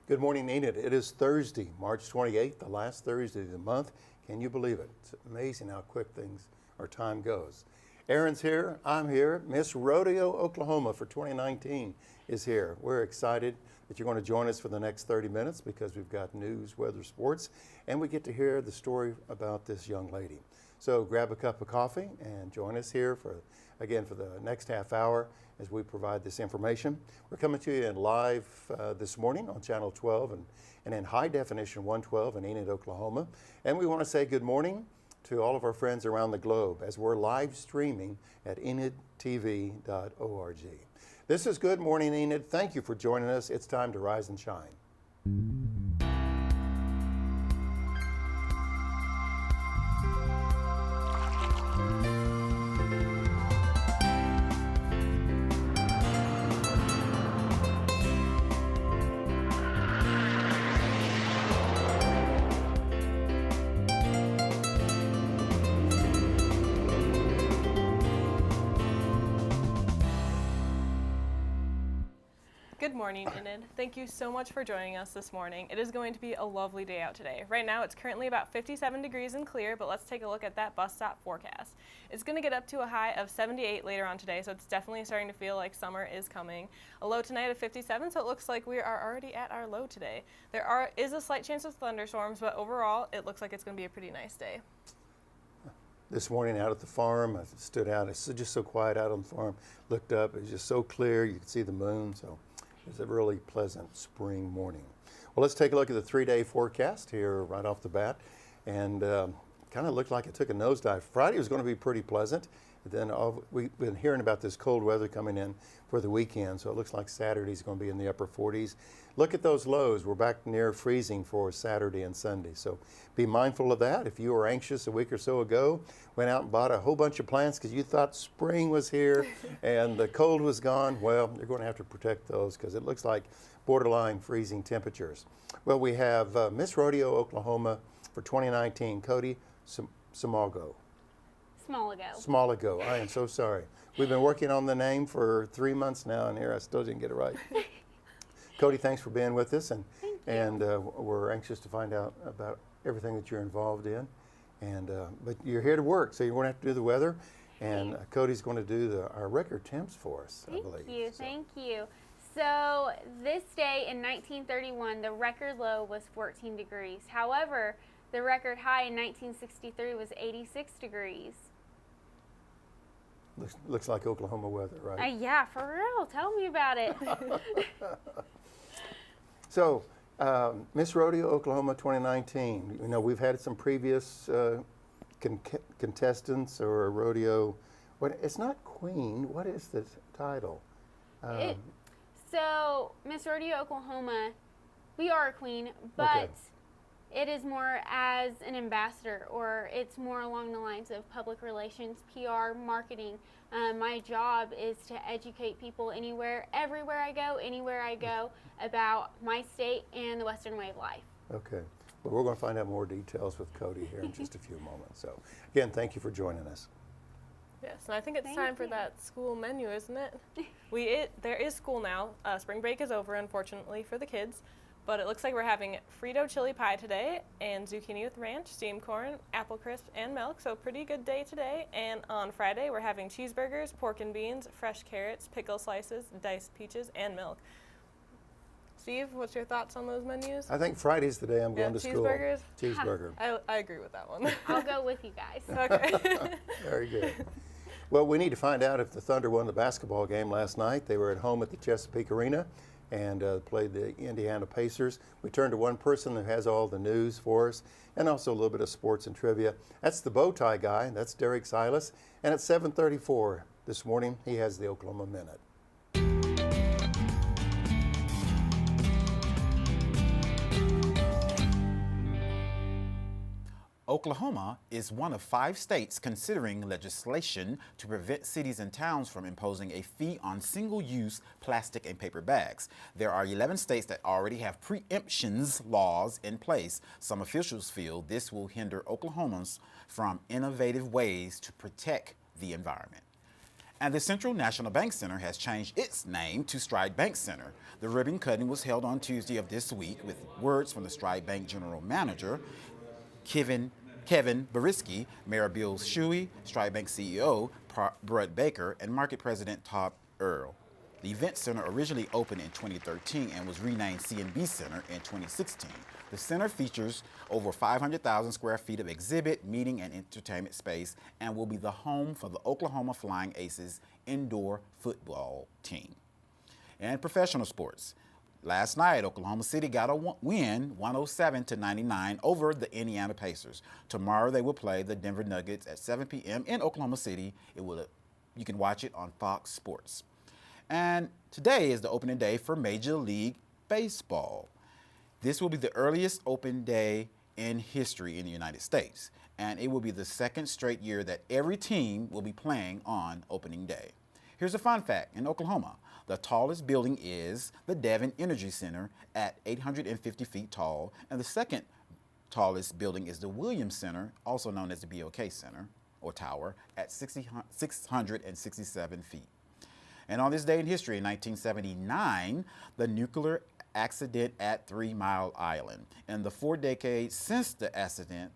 Good morning, Enid. It is Thursday, March 28th, the last Thursday of the month. Can you believe it? It's amazing how quick things or time goes. Aaron's here. I'm here. Miss Rodeo, Oklahoma for 2019 is here. We're excited that you're going to join us for the next 30 minutes because we've got news, weather, sports, and we get to hear the story about this young lady. So grab a cup of coffee and join us here for the next half hour as we provide this information. We're coming to you in live this morning on Channel 12 and in high definition 112 in Enid, Oklahoma. And we want to say good morning to all of our friends around the globe as we're live streaming at enidtv.org. This is Good Morning Enid. Thank you for joining us. It's time to rise and shine. Good morning, Enid. Thank you so much for joining us this morning. It is going to be a lovely day out today. Right now it's currently about 57 degrees and clear, but let's take a look at that bus stop forecast. It's going to get up to a high of 78 later on today, so it's definitely starting to feel like summer is coming. A low tonight of 57, so it looks like we are already at our low today. There is a slight chance of thunderstorms, but overall it looks like it's going to be a pretty nice day. This morning out at the farm, I stood out. It's just so quiet out on the farm. Looked up, it was just so clear. You could see the moon, so it's a really pleasant spring morning. Well, let's take a look at the 3-day forecast here right off the bat. And kind of looked like it took a nosedive. Friday was going to be pretty pleasant. Then we've been hearing about this cold weather coming in for the weekend, so it looks like Saturday's going to be in the upper 40s. Look at those lows. We're back near freezing for Saturday and Sunday, so be mindful of that. If you were anxious a week or so ago, went out and bought a whole bunch of plants because you thought spring was here and the cold was gone, well, you're going to have to protect those because it looks like borderline freezing temperatures. Well, we have Miss Rodeo, Oklahoma for 2019, Kodi Smalygo. Smalygo. I am so sorry. We've been working on the name for 3 months now, and here I still didn't get it right. Kodi, thanks for being with us, and we're anxious to find out about everything that you're involved in. And but you're here to work, so you're going to have to do the weather, and Kodi's going to do our record temps for us, I believe. Thank you. So this day in 1931, the record low was 14 degrees. However, the record high in 1963 was 86 degrees. Looks like Oklahoma weather, right? Yeah, for real. Tell me about it. So, Miss Rodeo, Oklahoma 2019. You know, we've had some previous contestants or rodeo. It's not queen. What is the title? So, Miss Rodeo, Oklahoma, we are a queen, but okay. It is more as an ambassador, or it's more along the lines of public relations, PR, marketing. My job is to educate people everywhere I go, about my state and the Western way of life. Okay. Well, we're going to find out more details with Kodi here in just a few moments. So, again, thank you for joining us. Yes, and I think it's time for that school menu, isn't it? There is school now. Spring break is over, unfortunately, for the kids. But it looks like we're having Frito chili pie today, and zucchini with ranch, steamed corn, apple crisp, and milk. So pretty good day today. And on Friday, we're having cheeseburgers, pork and beans, fresh carrots, pickle slices, diced peaches, and milk. Steve, what's your thoughts on those menus? I think Friday's the day I'm going to school. Cheeseburgers? Cheeseburger. I agree with that one. I'll go with you guys. Okay. Very good. Well, we need to find out if the Thunder won the basketball game last night. They were at home at the Chesapeake Arena and played the Indiana Pacers. We turn to one person who has all the news for us and also a little bit of sports and trivia. That's the bow tie guy. That's Derek Silas. And at 7:34 this morning, he has the Oklahoma Minute. Oklahoma is one of 5 states considering legislation to prevent cities and towns from imposing a fee on single-use plastic and paper bags. There are 11 states that already have preemptions laws in place. Some officials feel this will hinder Oklahomans from innovative ways to protect the environment. And the Central National Bank Center has changed its name to Stride Bank Center. The ribbon cutting was held on Tuesday of this week with words from the Stride Bank General Manager, Kevin Bariski, Mayor Bill Shuey, Stride Bank CEO Brett Baker, and Market President Todd Earl. The event center originally opened in 2013 and was renamed C&B Center in 2016. The center features over 500,000 square feet of exhibit, meeting, and entertainment space and will be the home for the Oklahoma Flying Aces indoor football team. And professional sports. Last night, Oklahoma City got a win, 107-99, over the Indiana Pacers. Tomorrow, they will play the Denver Nuggets at 7 p.m. in Oklahoma City. You can watch it on Fox Sports. And today is the opening day for Major League Baseball. This will be the earliest open day in history in the United States, and it will be the second straight year that every team will be playing on opening day. Here's a fun fact. In Oklahoma, the tallest building is the Devon Energy Center at 850 feet tall, and the second tallest building is the Williams Center, also known as the BOK Center, or Tower, at 667 feet. And on this day in history, in 1979, the nuclear accident at 3 Mile Island. In the 4 decades since the accident,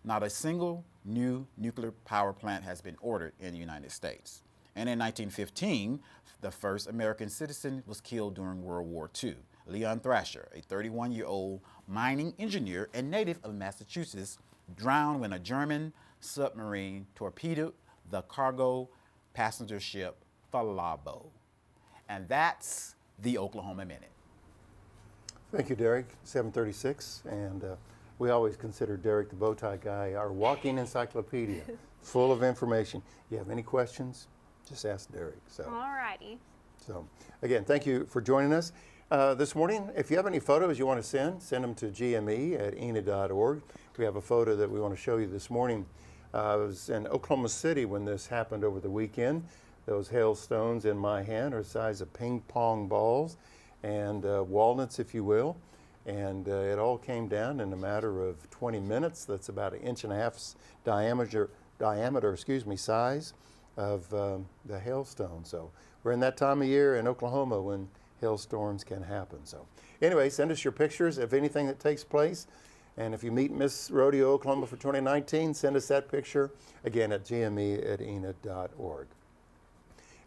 not a single new nuclear power plant has been ordered in the United States. And in 1915, the first American citizen was killed during World War II. Leon Thrasher, a 31-year-old mining engineer and native of Massachusetts, drowned when a German submarine torpedoed the cargo passenger ship Falabo. And that's the Oklahoma Minute. Thank you, Derek. 7:36, and we always consider Derek the bow tie guy our walking encyclopedia, full of information. You have any questions, just ask Derek. So, All righty. So, again, thank you for joining us this morning. If you have any photos you want to send them to gme@enid.org. We have a photo that we want to show you this morning. I was in Oklahoma City when this happened over the weekend. Those hailstones in my hand are the size of ping pong balls and walnuts, if you will. And it all came down in a matter of 20 minutes. That's about 1.5 inch diameter, size of the hailstone. So we're in that time of year in Oklahoma when hailstorms can happen. So anyway, send us your pictures of anything that takes place. And if you meet Miss Rodeo Oklahoma for 2019, send us that picture, again, at gme@enid.org.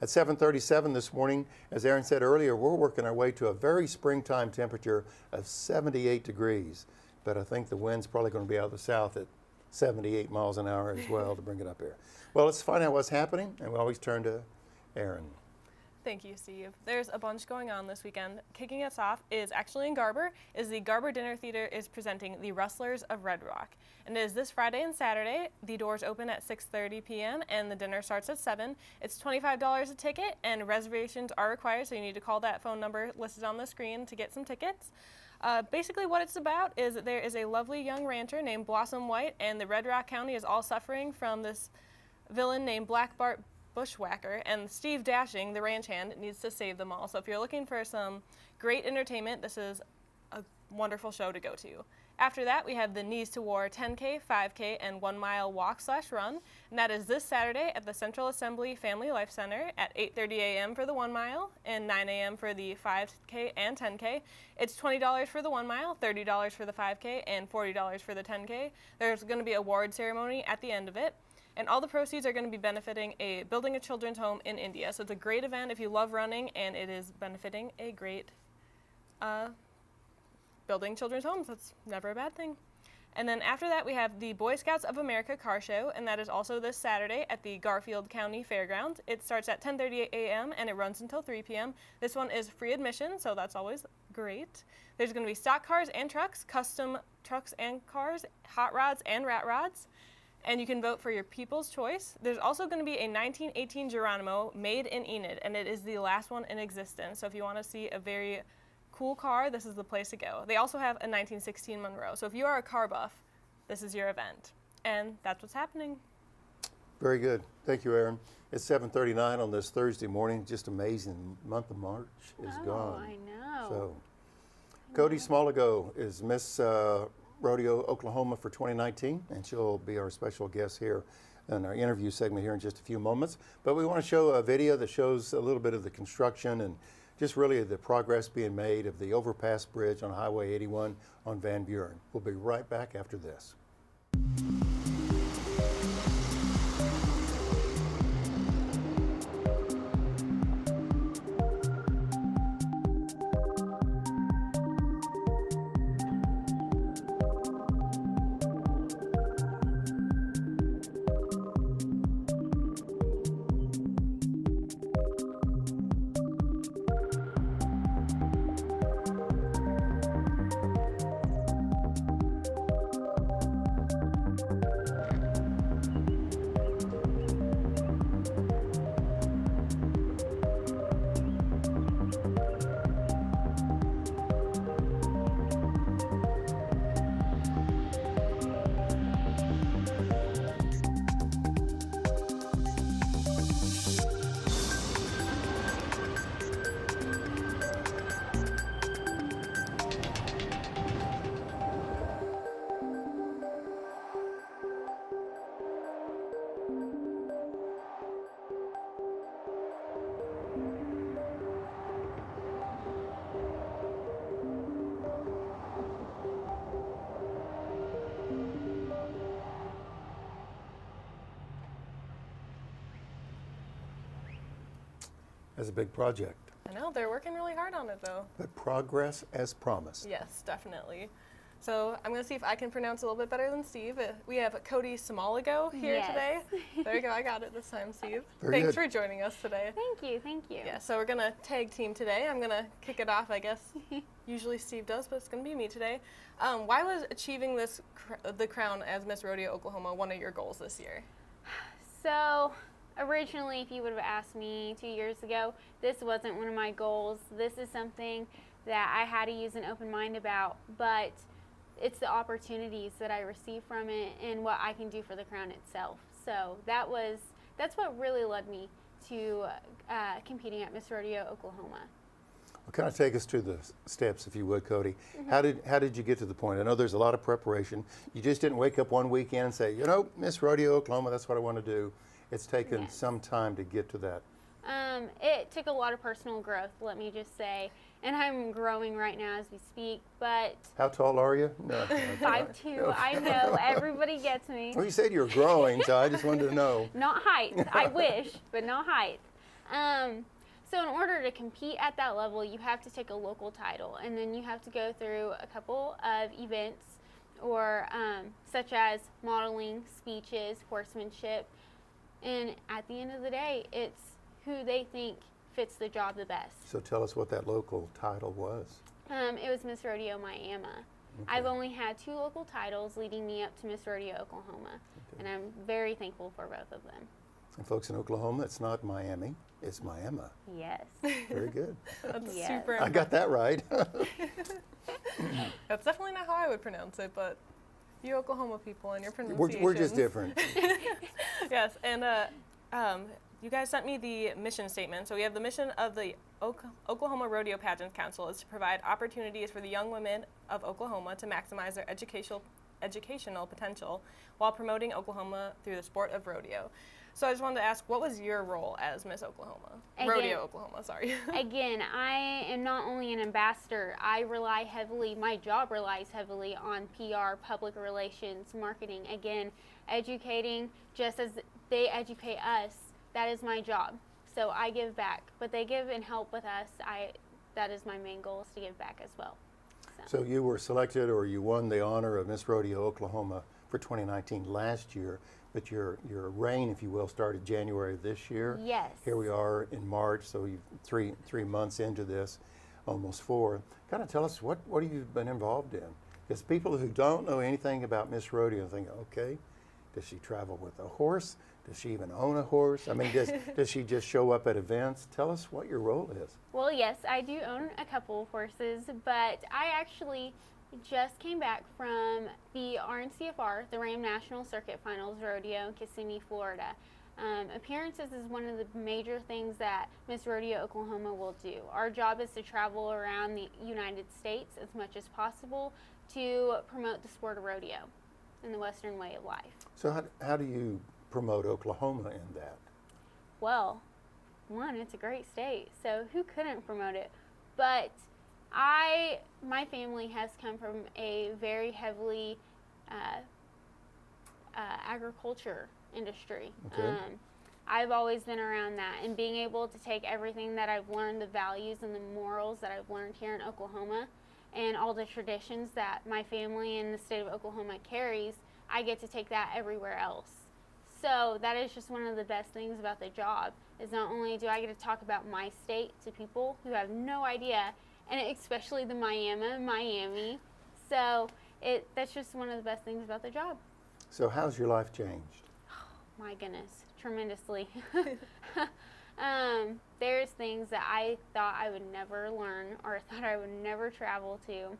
At 7:37 this morning, as Aaron said earlier, we're working our way to a very springtime temperature of 78 degrees. But I think the wind's probably going to be out of the south at 78 miles an hour as well to bring it up here. Well, let's find out what's happening, and we always turn to Aaron. Thank you, Steve. There's a bunch going on this weekend. Kicking us off is actually in Garber, is the Garber Dinner Theater is presenting The Rustlers of Red Rock. And it is this Friday and Saturday. The doors open at 6:30 p.m. and the dinner starts at 7. It's $25 a ticket, and reservations are required, so you need to call that phone number listed on the screen to get some tickets. Basically what it's about is that there is a lovely young rancher named Blossom White, and the Red Rock County is all suffering from this villain named Black Bart Bushwhacker, and Steve Dashing, the ranch hand, needs to save them all. So if you're looking for some great entertainment, this is a wonderful show to go to. After that, we have the Knees to War 10K, 5K, and 1 mile walk/run, and that is this Saturday at the Central Assembly Family Life Center at 8:30 a.m. for the 1 mile and 9 a.m. for the 5K and 10K. It's $20 for the 1 mile, $30 for the 5K, and $40 for the 10K. There's going to be a award ceremony at the end of it. And all the proceeds are going to be benefiting building a children's home in India. So it's a great event if you love running, and it is benefiting a great building children's homes. That's never a bad thing. And then after that, we have the Boy Scouts of America car show, and that is also this Saturday at the Garfield County Fairgrounds. It starts at 10:30 a.m. and it runs until 3 p.m. This one is free admission, so that's always great. There's going to be stock cars and trucks, custom trucks and cars, hot rods and rat rods. And you can vote for your people's choice. There's also going to be a 1918 Geronimo made in Enid, and it is the last one in existence. So if you want to see a very cool car, this is the place to go. They also have a 1916 Monroe. So if you are a car buff, this is your event. And that's what's happening. Very good. Thank you, Aaron. It's 7:39 on this Thursday morning. Just amazing. The month of March is gone. I know. So, Kodi Smalygo is Miss Rodeo Oklahoma for 2019, and she'll be our special guest here in our interview segment here in just a few moments. But we want to show a video that shows a little bit of the construction and just really the progress being made of the overpass bridge on Highway 81 on Van Buren. We'll be right back after this. That's a big project, I know, they're working really hard on it though. but progress as promised. Yes, definitely. So I'm going to see if I can pronounce it a little bit better than Steve. We have Kodi Smalygo here Yes. today. There you go, I got it this time, Steve. Very Thanks good. for joining us today. Thank you, thank you. Yeah, so we're going to tag team today. I'm going to kick it off, I guess. Usually Steve does, but it's going to be me today. Why was achieving this the crown as Miss Rodeo Oklahoma one of your goals this year? So originally, if you would have asked me 2 years ago, this wasn't one of my goals. This is something that I had to use an open mind about, but it's the opportunities that I receive from it and what I can do for the crown itself. So that's what really led me to competing at Miss Rodeo Oklahoma. Well, kind of take us through the steps, if you would, Kodi. How did you get to the point? I know there's a lot of preparation. You just didn't wake up one weekend and say, you know, Miss Rodeo Oklahoma, that's what I want to do. It's taken Yes. some time to get to that. It took a lot of personal growth, let me just say, and I'm growing right now as we speak, but How tall are you? No. 5'2", I know, everybody gets me. Well, you said you were growing, so I just wanted to know. Not height, I wish, but not height. So in order to compete at that level, you have to take a local title, and then you have to go through a couple of events, or such as modeling, speeches, horsemanship, and at the end of the day, it's who they think fits the job the best. So tell us what that local title was. It was Miss Rodeo Miami. I've only had 2 local titles leading me up to Miss Rodeo Oklahoma, and I'm very thankful for both of them. And folks in Oklahoma, it's not Miami, it's Miami. Yes. Very good. That's Yes. super I got that right. That's definitely not how I would pronounce it, but you Oklahoma people and your pronunciation. We're just different. Yes, and you guys sent me the mission statement. So we have the mission of the Oklahoma Rodeo Pageant Council is to provide opportunities for the young women of Oklahoma to maximize their educational potential while promoting Oklahoma through the sport of rodeo. So I just wanted to ask, what was your role as Miss Oklahoma? Rodeo Oklahoma, sorry. Again, I am not only an ambassador, I rely heavily, my job relies heavily on PR, public relations, marketing. Again, educating, just as they educate us, that is my job. So I give back, but they give and help with us. That is my main goal, is to give back as well. So you were selected, or you won the honor of Miss Rodeo Oklahoma for 2019 last year, but your reign, if you will, started January of this year. Yes. Here we are in March, so you've three months into this, almost 4. Kind of tell us what have you been involved in? Because people who don't know anything about Miss Rodeo think, okay, does she travel with a horse? Does she even own a horse? I mean, does she just show up at events? Tell us what your role is. Well, yes, I do own a couple of horses, but I actually just came back from the RNCFR, the Ram National Circuit Finals Rodeo in Kissimmee, Florida. Appearances is one of the major things that Miss Rodeo Oklahoma will do. Our job is to travel around the United States as much as possible to promote the sport of rodeo and the Western way of life. So how do you promote Oklahoma in that? Well, one, it's a great state, so who couldn't promote it? But my family has come from a very heavily agriculture industry. Okay. I've always been around that, and being able to take everything that I've learned, the values and the morals that I've learned here in Oklahoma, and all the traditions that my family in the state of Oklahoma carries, I get to take that everywhere else. So that is just one of the best things about the job, is not only do I get to talk about my state to people who have no idea, and especially the Miami. So that's just one of the best things about the job. So how's your life changed? My goodness, tremendously. There's things that I thought I would never learn or thought I would never travel to,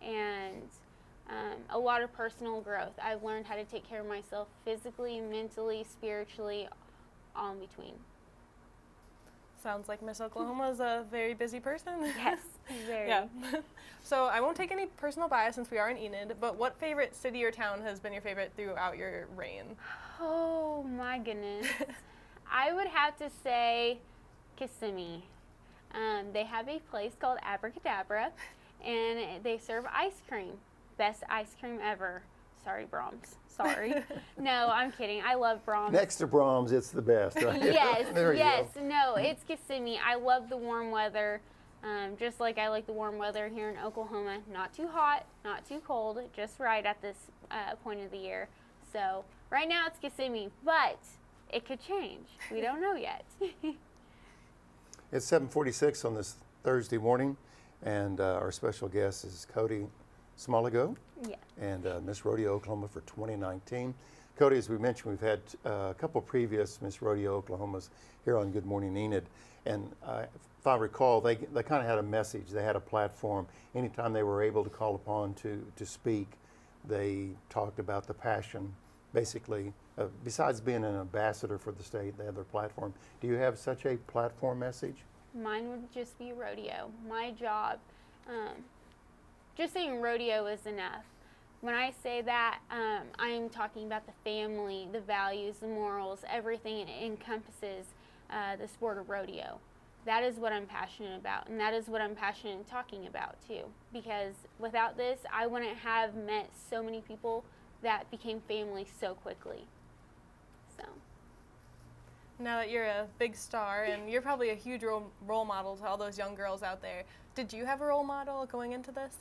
and a lot of personal growth. I've learned how to take care of myself physically, mentally, spiritually, all in between. Sounds like Miss Oklahoma's a very busy person. Yes, very. Yeah. So I won't take any personal bias since we are in Enid, but what favorite city or town has been your favorite throughout your reign? Oh my goodness. I would have to say Kissimmee. They have a place called Abracadabra, and they serve ice cream. Best ice cream ever. Sorry, Brahms. Sorry. No, I'm kidding. I love Brahms. Next to Brahms, it's the best, right? Yes, There you yes. go. No, it's Kissimmee. I love the warm weather, just like I like the warm weather here in Oklahoma. Not too hot, not too cold, just right at this point of the year. So right now it's Kissimmee, but it could change. We don't know yet. It's 7:46 on this Thursday morning, and our special guest is Kodi Smalygo, Yeah. and Miss Rodeo Oklahoma for 2019. Kodi, as we mentioned, we've had a couple previous Miss Rodeo Oklahomas here on Good Morning Enid, and if I recall, they kind of had a message. They had a platform. Anytime they were able to call upon to speak, they talked about the passion, basically. Besides being an ambassador for the state, they have their platform. Do you have such a platform message? Mine would just be rodeo. My job, just saying rodeo is enough. When I say that, I'm talking about the family, the values, the morals, everything it encompasses the sport of rodeo. That is what I'm passionate about, and that is what I'm passionate in talking about too. Because without this, I wouldn't have met so many people that became family so quickly. So. Now that you're a big star and you're probably a huge role model to all those young girls out there, did you have a role model going into this?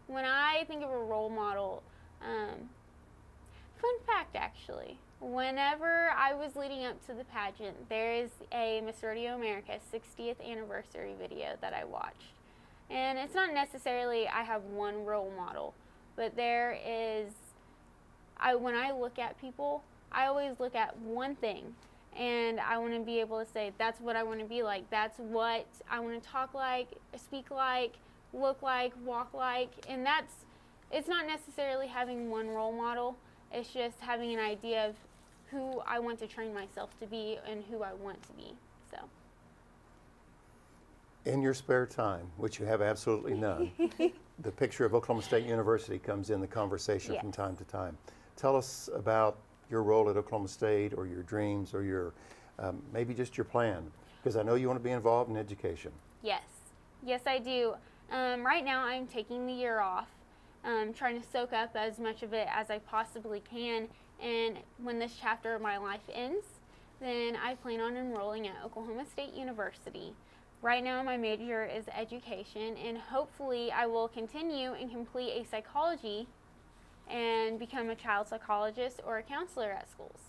When I think of a role model, fun fact actually, whenever I was leading up to the pageant, there is a Miss Rodeo America 60th anniversary video that I watched. And it's not necessarily I have one role model, but there is, when I look at people, I always look at one thing, and I want to be able to say, that's what I want to be like, that's what I want to talk like, speak like, look like, walk like, and it's not necessarily having one role model, it's just having an idea of who I want to train myself to be and who I want to be, so. In your spare time, which you have absolutely none, the picture of Oklahoma State University comes in the conversation from time to time. Tell us about your role at Oklahoma State, or your dreams, or your maybe just your plan, because I know you want to be involved in education. Yes, yes I do. Right now I'm taking the year off, trying to soak up as much of it as I possibly can, and when this chapter of my life ends, then I plan on enrolling at Oklahoma State University. Right now my major is education, and hopefully I will continue and complete a psychology and become a child psychologist or a counselor at schools.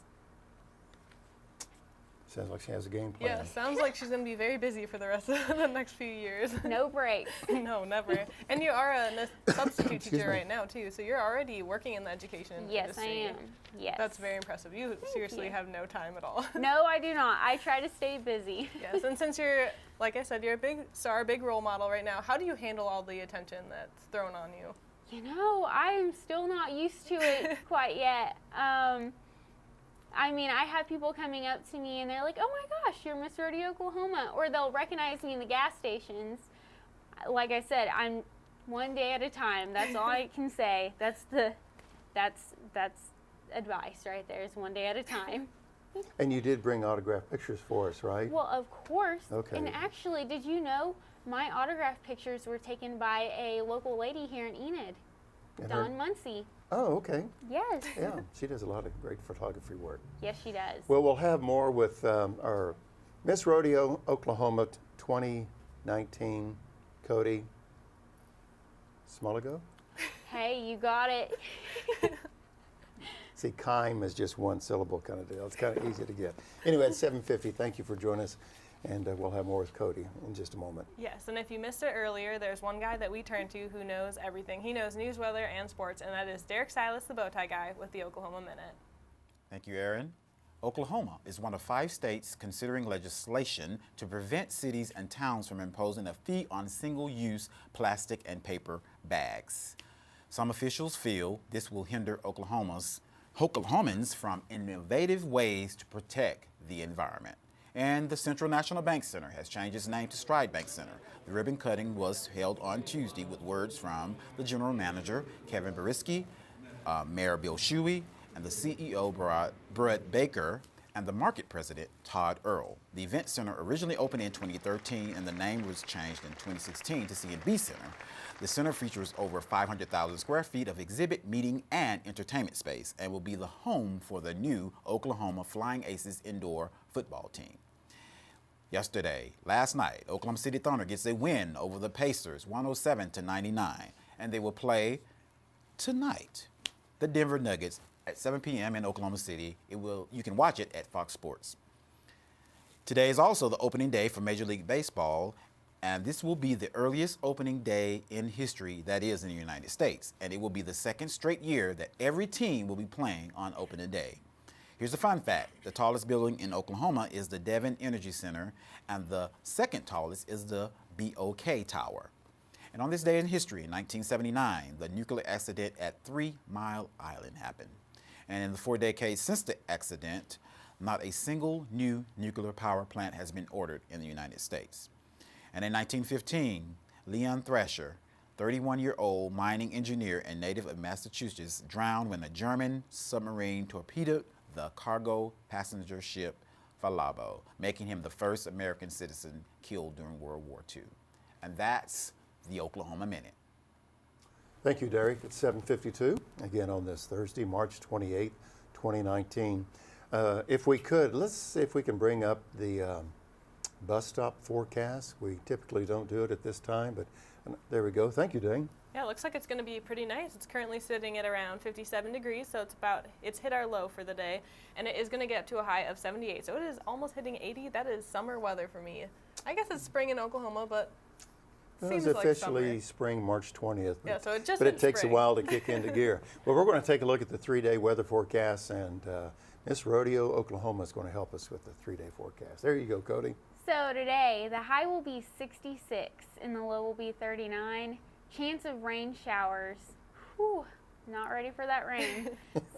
Sounds like she has a game plan. Yeah, sounds like she's going to be very busy for the rest of the next few years. No breaks. No, never. And you are a substitute Excuse teacher me. right now, too, so you're already working in the education Yes, industry. I am. Yes. That's very impressive. You seriously you. have no time at all. No, I do not. I try to stay busy. Yes, and since you're, like I said, you're a big star, a big role model right now, how do you handle all the attention that's thrown on you? You know, I'm still not used to it quite yet. I mean, I have people coming up to me and they're like, oh my gosh, you're Miss Rodeo Oklahoma. Or they'll recognize me in the gas stations. Like I said, I'm one day at a time. That's all I can say. That's advice right there, is one day at a time. And you did bring autographed pictures for us, right? Well, of course. Okay. And actually, did you know my autograph pictures were taken by a local lady here in Enid, And Dawn Muncie. Oh, okay. Yes. Yeah, she does a lot of great photography work. Yes, she does. Well, we'll have more with our Miss Rodeo Oklahoma 2019, Kodi Smalygo. Hey, you got it. See, Kime is just one syllable kind of deal. It's kind of easy to get. Anyway, at 7:50, thank you for joining us, and we'll have more with Kodi in just a moment. Yes, and if you missed it earlier, there's one guy that we turn to who knows everything. He knows news, weather, and sports, and that is Derek Silas, the Bowtie Guy, with the Oklahoma Minute. Thank you, Aaron. Oklahoma is one of 5 states considering legislation to prevent cities and towns from imposing a fee on single-use plastic and paper bags. Some officials feel this will hinder Oklahomans from innovative ways to protect the environment. And the Central National Bank Center has changed its name to Stride Bank Center. The ribbon cutting was held on Tuesday with words from the general manager, Kevin Bariski, Mayor Bill Shuey, and the CEO, Brett Baker, and the market president, Todd Earl. The event center originally opened in 2013, and the name was changed in 2016 to C&B Center. The center features over 500,000 square feet of exhibit, meeting, and entertainment space, and will be the home for the new Oklahoma Flying Aces indoor football team. Last night, Oklahoma City Thunder gets a win over the Pacers, 107-99, and they will play tonight the Denver Nuggets at 7 p.m. in Oklahoma City. You can watch it at Fox Sports. Today is also the opening day for Major League Baseball, and this will be the earliest opening day in history that is in the United States, and it will be the 2nd straight year that every team will be playing on opening day. Here's a fun fact. The tallest building in Oklahoma is the Devon Energy Center, and the 2nd tallest is the BOK Tower. And on this day in history, in 1979, the nuclear accident at 3 Mile Island happened. And in the 4 decades since the accident, not a single new nuclear power plant has been ordered in the United States. And in 1915, Leon Thrasher, 31-year-old mining engineer and native of Massachusetts, drowned when a German submarine torpedoed the cargo passenger ship Falabo, making him the first American citizen killed during World War II. And that's the Oklahoma Minute. Thank you, Derek. It's 7:52, again on this Thursday, March 28, 2019. If we could, let's see if we can bring up the bus stop forecast. We typically don't do it at this time, but there we go. Thank you, Dane. Yeah, it looks like it's going to be pretty nice. It's currently sitting at around 57 degrees, so it's hit our low for the day, and it is going to get up to a high of 78. So it is almost hitting 80. That is summer weather for me. I guess it's spring in Oklahoma, but It seems was like officially summer. spring, March 20th. Yeah, so it just But it hit takes spring. a while to kick into gear. Well, we're going to take a look at the 3-day weather forecast, and Miss Rodeo, Oklahoma is going to help us with the 3-day forecast. There you go, Kodi. So today, the high will be 66 and the low will be 39. Chance of rain showers. Whew, not ready for that rain.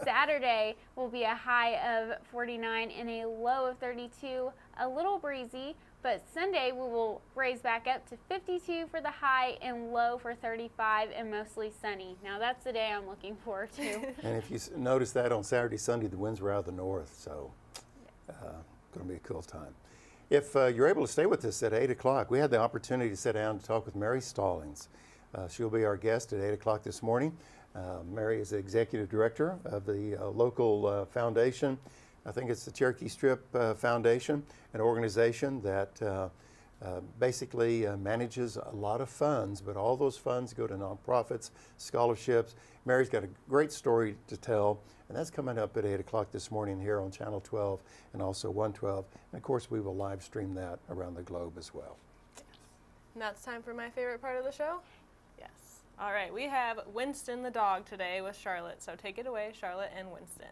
Saturday will be a high of 49 and a low of 32. A little breezy, but Sunday we will raise back up to 52 for the high and low for 35 and mostly sunny. Now that's the day I'm looking forward to. And if you notice that on Saturday, Sunday, the winds were out of the north, so going to be a cool time. If you're able to stay with us at 8 o'clock, we had the opportunity to sit down and talk with Mary Stallings. She'll be our guest at 8 o'clock this morning. Mary is the executive director of the local foundation. I think it's the Cherokee Strip Foundation, an organization that basically manages a lot of funds, but all those funds go to nonprofits, scholarships. Mary's got a great story to tell, and that's coming up at 8 o'clock this morning here on Channel 12 and also 112. And of course, we will live stream that around the globe as well. Now it's time for my favorite part of the show. Yes. All right, we have Winston the dog today with Charlotte. So take it away, Charlotte and Winston.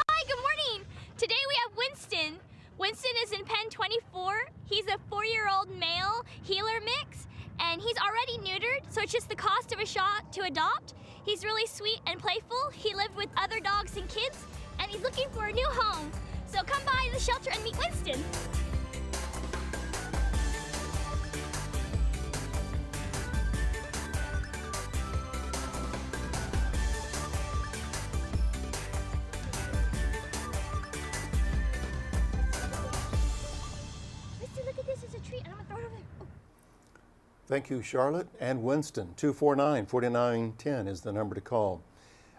Hi, good morning. Today we have Winston. Winston is in pen 24. He's a 4-year-old male heeler mix, and he's already neutered, so it's just the cost of a shot to adopt. He's really sweet and playful. He lived with other dogs and kids, and he's looking for a new home. So come by the shelter and meet Winston. Thank you, Charlotte and Winston. 249-4910 is the number to call.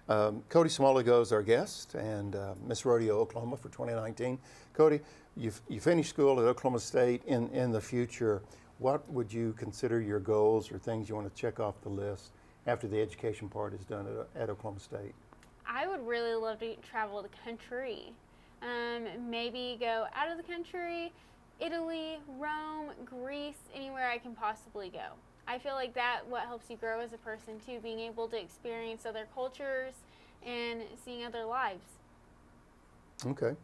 Kodi Smalygo is our guest, and Miss Rodeo, Oklahoma for 2019. Kodi, you finished school at Oklahoma State. In the future, what would you consider your goals or things you want to check off the list after the education part is done at Oklahoma State? I would really love to travel the country. Maybe go out of the country, Italy, Rome, Greece, anywhere I can possibly go. I feel like that what helps you grow as a person too, being able to experience other cultures and seeing other lives. Okay.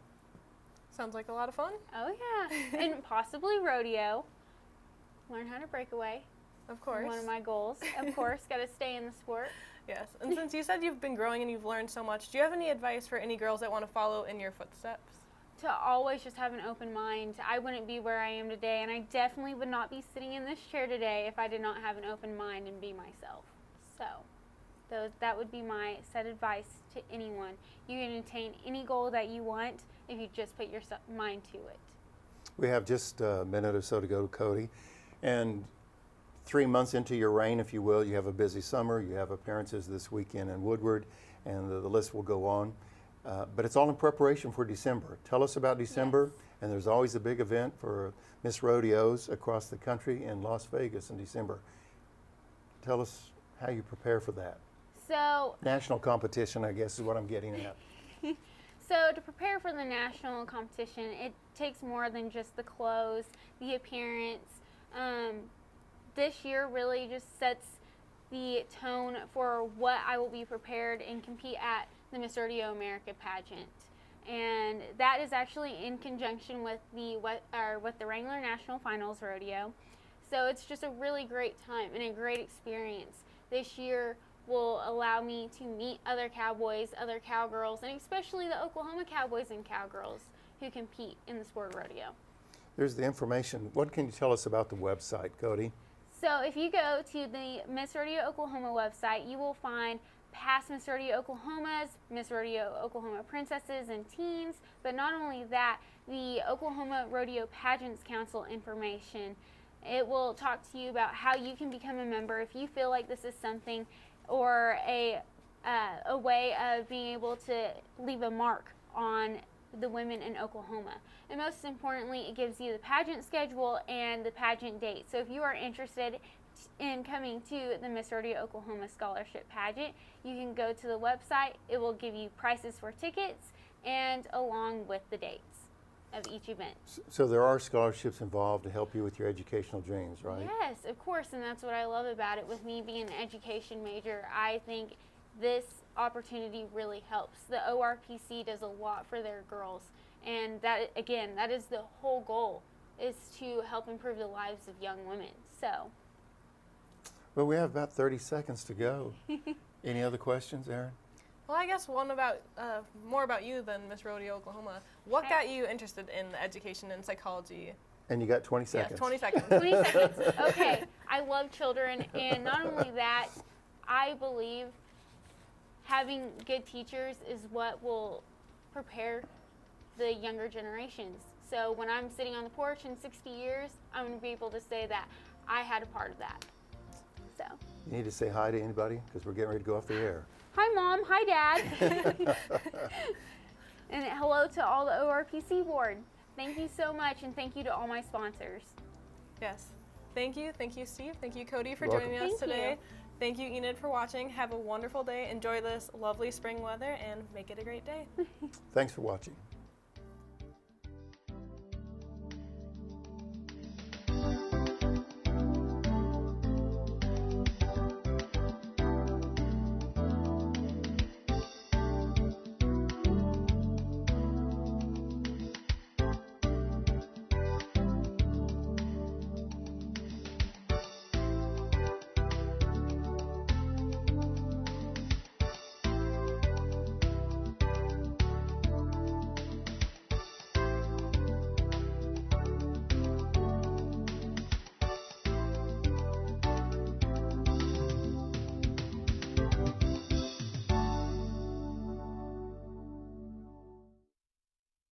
Sounds like a lot of fun. Oh yeah, and possibly rodeo. Learn how to break away. Of course. One of my goals. Of course, got to stay in the sport. Yes, and since you said you've been growing and you've learned so much, do you have any advice for any girls that want to follow in your footsteps? To always just have an open mind. I wouldn't be where I am today, and I definitely would not be sitting in this chair today if I did not have an open mind and be myself. So that would be my set advice to anyone. You can attain any goal that you want if you just put your mind to it. We have just a minute or so to go, Kodi. And 3 months into your reign, if you will, you have a busy summer, you have appearances this weekend in Woodward, and the list will go on. But it's all in preparation for December. Tell us about December, Yes. And there's always a big event for Miss Rodeos across the country in Las Vegas in December. Tell us how you prepare for that. So National competition, I guess, is what I'm getting at. So to prepare for the national competition, it takes more than just the clothes, the appearance. This year really just sets the tone for what I will be prepared and compete at the Miss Rodeo America pageant. And that is actually in conjunction with the Wrangler National Finals Rodeo. So it's just a really great time and a great experience. This year will allow me to meet other cowboys, other cowgirls, and especially the Oklahoma cowboys and cowgirls who compete in the sport of rodeo. There's the information. What can you tell us about the website, Kodi? So if you go to the Miss Rodeo Oklahoma website, you will find past Miss Rodeo Oklahomas, Miss Rodeo Oklahoma princesses and teens, but not only that, the Oklahoma Rodeo Pageants Council information. It will talk to you about how you can become a member if you feel like this is something or a way of being able to leave a mark on the women in Oklahoma. And most importantly, it gives you the pageant schedule and the pageant date. So if you are interested in coming to the Miss Rodeo Oklahoma Scholarship Pageant, you can go to the website. It will give you prices for tickets and along with the dates of each event. So there are scholarships involved to help you with your educational dreams, right? Yes, of course, and that's what I love about it. With me being an education major, I think this opportunity really helps. The ORPC does a lot for their girls, and that, again, that is the whole goal, is to help improve the lives of young women. So, Well, we have about 30 seconds to go. Any other questions, Aaron? Well, I guess one about more about you than Miss Rodeo Oklahoma. What Okay. got you interested in the education and psychology? And you got 20 Yes, seconds. 20 seconds. 20 seconds. Okay, I love children, and not only that, I believe having good teachers is what will prepare the younger generations. So when I'm sitting on the porch in 60 years, I'm going to be able to say that I had a part of that. So, You need to say hi to anybody because we're getting ready to go off the air. hi Mom, hi Dad. And hello to all the ORPC board. Thank you so much, and thank you to all my sponsors. Yes. Thank you, Steve. Thank you, Kodi, for You're joining welcome. us Thank today. you. Thank you, Enid, for watching. Have a wonderful day. Enjoy this lovely spring weather and make it a great day. Thanks for watching.